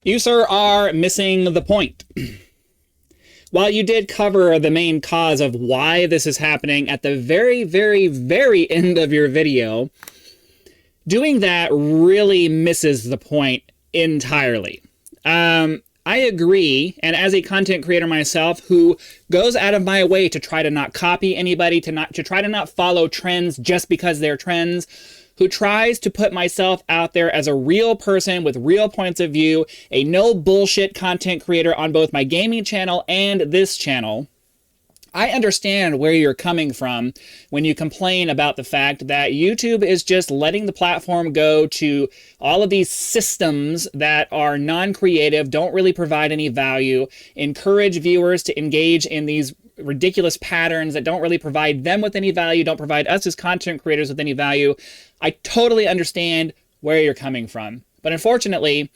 You, sir, are missing the point. While you did cover the main cause of why this is happening at the very, very, very end of your video, doing that really misses the point entirely. I agree, and as a content creator myself who goes out of my way to try to not copy anybody, to try to not follow trends just because they're trends, who tries to put myself out there as a real person with real points of view, a no bullshit content creator on both my gaming channel and this channel, I understand where you're coming from when you complain about the fact that YouTube is just letting the platform go to all of these systems that are non-creative, don't really provide any value, encourage viewers to engage in these ridiculous patterns that don't really provide them with any value, don't provide us as content creators with any value. I totally understand where you're coming from. But unfortunately,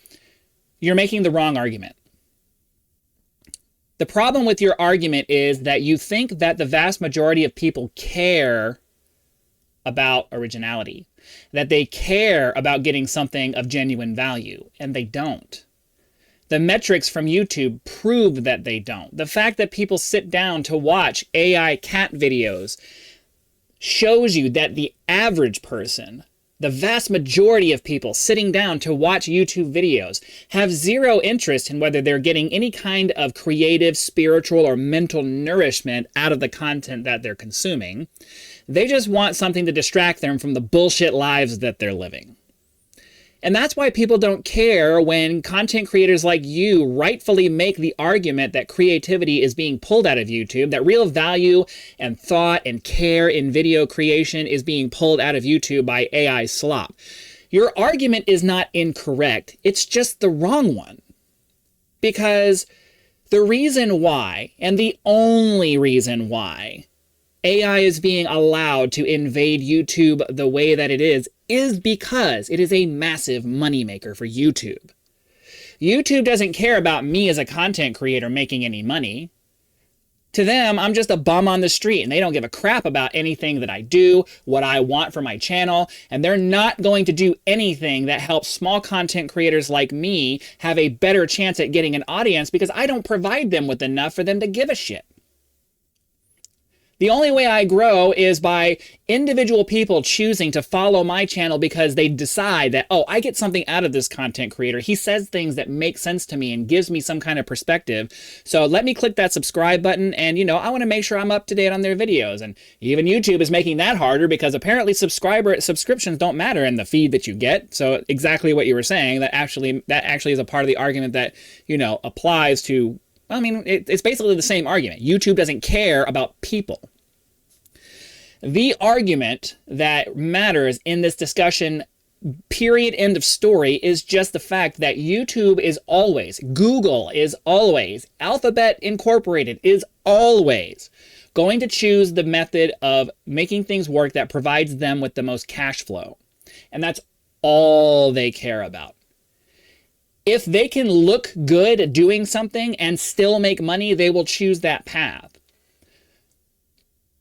you're making the wrong argument. The problem with your argument is that you think that the vast majority of people care about originality, that they care about getting something of genuine value, and they don't. The metrics from YouTube prove that they don't. The fact that people sit down to watch AI cat videos shows you that the average person, the vast majority of people sitting down to watch YouTube videos, have zero interest in whether they're getting any kind of creative, spiritual, or mental nourishment out of the content that they're consuming. They just want something to distract them from the bullshit lives that they're living. And that's why people don't care when content creators like you rightfully make the argument that creativity is being pulled out of YouTube, that real value and thought and care in video creation is being pulled out of YouTube by AI slop. Your argument is not incorrect, it's just the wrong one. Because the reason why, and the only reason why, AI is being allowed to invade YouTube the way that it is because it is a massive moneymaker for YouTube. YouTube doesn't care about me as a content creator making any money. To them, I'm just a bum on the street, and they don't give a crap about anything that I do, what I want for my channel, and they're not going to do anything that helps small content creators like me have a better chance at getting an audience because I don't provide them with enough for them to give a shit. The only way I grow is by individual people choosing to follow my channel because they decide that, oh, I get something out of this content creator. He says things that make sense to me and gives me some kind of perspective. So let me click that subscribe button and, you know, I want to make sure I'm up to date on their videos. And even YouTube is making that harder because apparently subscriptions don't matter in the feed that you get. So exactly what you were saying, that actually is a part of the argument that, you know, applies to, I mean, it's basically the same argument. YouTube doesn't care about people. The argument that matters in this discussion, period, end of story, is just the fact that YouTube is always, Google is always, Alphabet Incorporated is always going to choose the method of making things work that provides them with the most cash flow. And that's all they care about. If they can look good doing something and still make money, they will choose that path.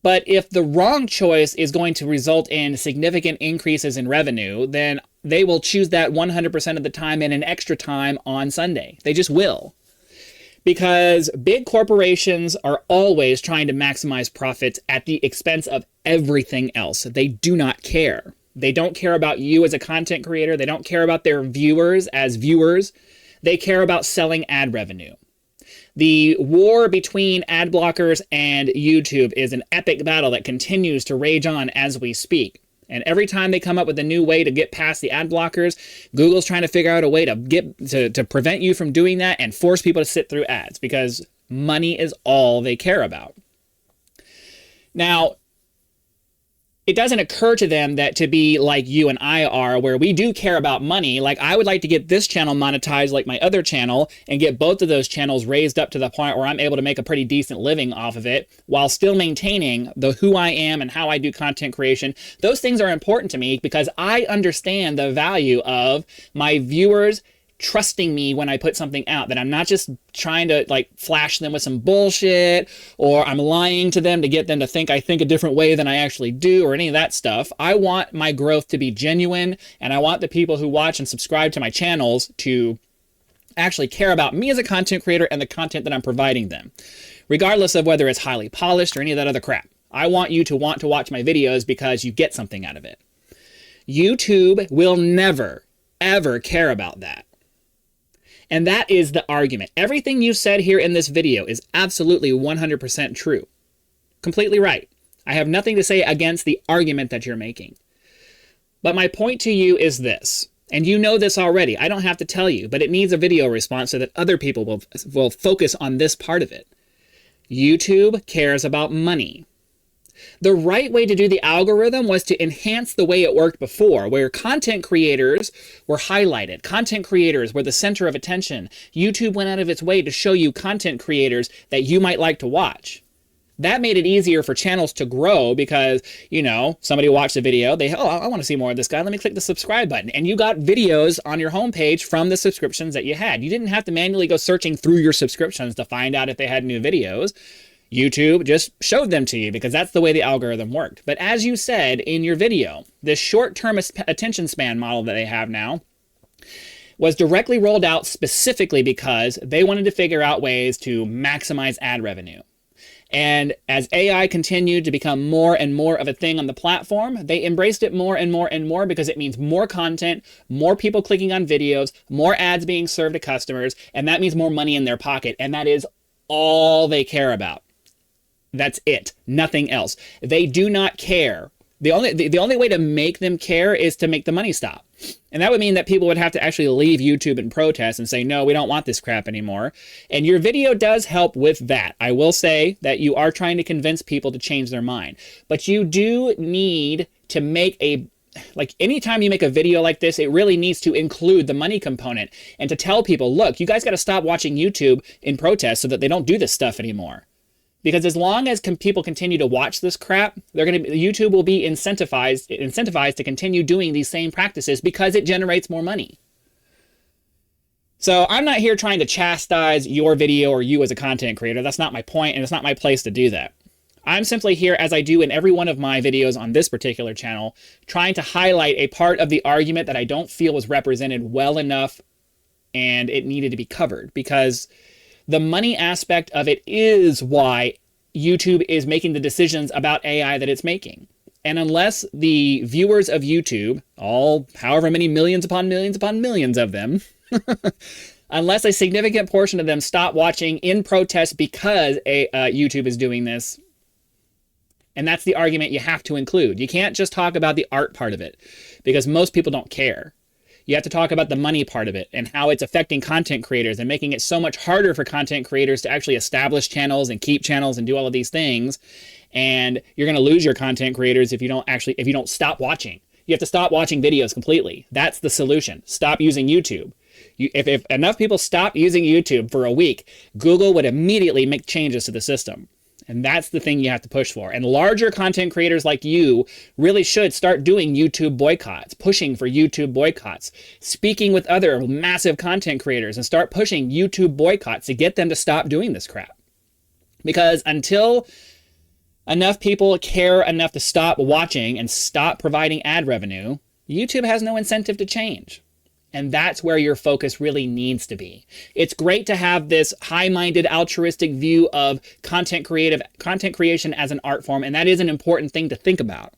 But if the wrong choice is going to result in significant increases in revenue, then they will choose that 100% of the time and an extra time on Sunday. They just will. Because big corporations are always trying to maximize profits at the expense of everything else. They do not care. They don't care about you as a content creator. They don't care about their viewers as viewers. They care about selling ad revenue. The war between ad blockers and YouTube is an epic battle that continues to rage on as we speak. And every time they come up with a new way to get past the ad blockers, Google's trying to figure out a way to prevent you from doing that and force people to sit through ads because money is all they care about. Now, it doesn't occur to them that to be like you and I are, where we do care about money. Like, I would like to get this channel monetized like my other channel and get both of those channels raised up to the point where I'm able to make a pretty decent living off of it while still maintaining the who I am and how I do content creation. Those things are important to me because I understand the value of my viewers trusting me when I put something out, that I'm not just trying to like flash them with some bullshit or I'm lying to them to get them to think I think a different way than I actually do or any of that stuff. I want my growth to be genuine, and I want the people who watch and subscribe to my channels to actually care about me as a content creator and the content that I'm providing them, regardless of whether it's highly polished or any of that other crap. I want you to want to watch my videos because you get something out of it. YouTube will never, ever care about that. And that is the argument. Everything you said here in this video is absolutely 100% true. Completely right. I have nothing to say against the argument that you're making. But my point to you is this, and you know this already. I don't have to tell you, but it needs a video response so that other people will focus on this part of it. YouTube cares about money. The right way to do the algorithm was to enhance the way it worked before, where content creators were highlighted. Content creators were the center of attention. YouTube went out of its way to show you content creators that you might like to watch. That made it easier for channels to grow because, you know, somebody watched a video, I want to see more of this guy, let me click the subscribe button. And you got videos on your homepage from the subscriptions that you had. You didn't have to manually go searching through your subscriptions to find out if they had new videos. YouTube just showed them to you because that's the way the algorithm worked. But as you said in your video, this short-term attention span model that they have now was directly rolled out specifically because they wanted to figure out ways to maximize ad revenue. And as AI continued to become more and more of a thing on the platform, they embraced it more and more and more because it means more content, more people clicking on videos, more ads being served to customers, and that means more money in their pocket. And that is all they care about. That's it. Nothing else. They do not care. The only way to make them care is to make the money stop. And that would mean that people would have to actually leave YouTube and protest and say, no, we don't want this crap anymore. And your video does help with that. I will say that you are trying to convince people to change their mind. But you do need to make anytime you make a video like this, it really needs to include the money component and to tell people, look, you guys got to stop watching YouTube in protest so that they don't do this stuff anymore. Because as long as people continue to watch this crap, YouTube will be incentivized to continue doing these same practices because it generates more money. So I'm not here trying to chastise your video or you as a content creator. That's not my point, and it's not my place to do that. I'm simply here, as I do in every one of my videos on this particular channel, trying to highlight a part of the argument that I don't feel was represented well enough and it needed to be covered, because the money aspect of it is why YouTube is making the decisions about AI that it's making. And unless the viewers of YouTube, however many millions upon millions of them, unless a significant portion of them stop watching in protest because YouTube is doing this, and that's the argument you have to include. You can't just talk about the art part of it because most people don't care. You have to talk about the money part of it and how it's affecting content creators and making it so much harder for content creators to actually establish channels and keep channels and do all of these things. And you're going to lose your content creators if you don't stop watching. You have to stop watching videos completely. That's the solution. Stop using YouTube. If enough people stop using YouTube for a week, Google would immediately make changes to the system. And that's the thing you have to push for. And larger content creators like you really should start doing YouTube boycotts, pushing for YouTube boycotts, speaking with other massive content creators and start pushing YouTube boycotts to get them to stop doing this crap. Because until enough people care enough to stop watching and stop providing ad revenue, YouTube has no incentive to change. And that's where your focus really needs to be. It's great to have this high-minded, altruistic view of content creation as an art form, and that is an important thing to think about.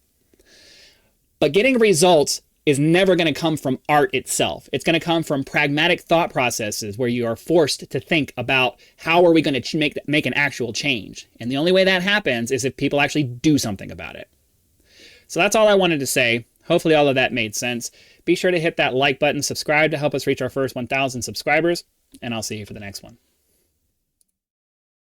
But getting results is never going to come from art itself. It's going to come from pragmatic thought processes where you are forced to think about how are we going to make an actual change. And the only way that happens is if people actually do something about it. So that's all I wanted to say. Hopefully all of that made sense. Be sure to hit that like button, subscribe to help us reach our first 1,000 subscribers, and I'll see you for the next one.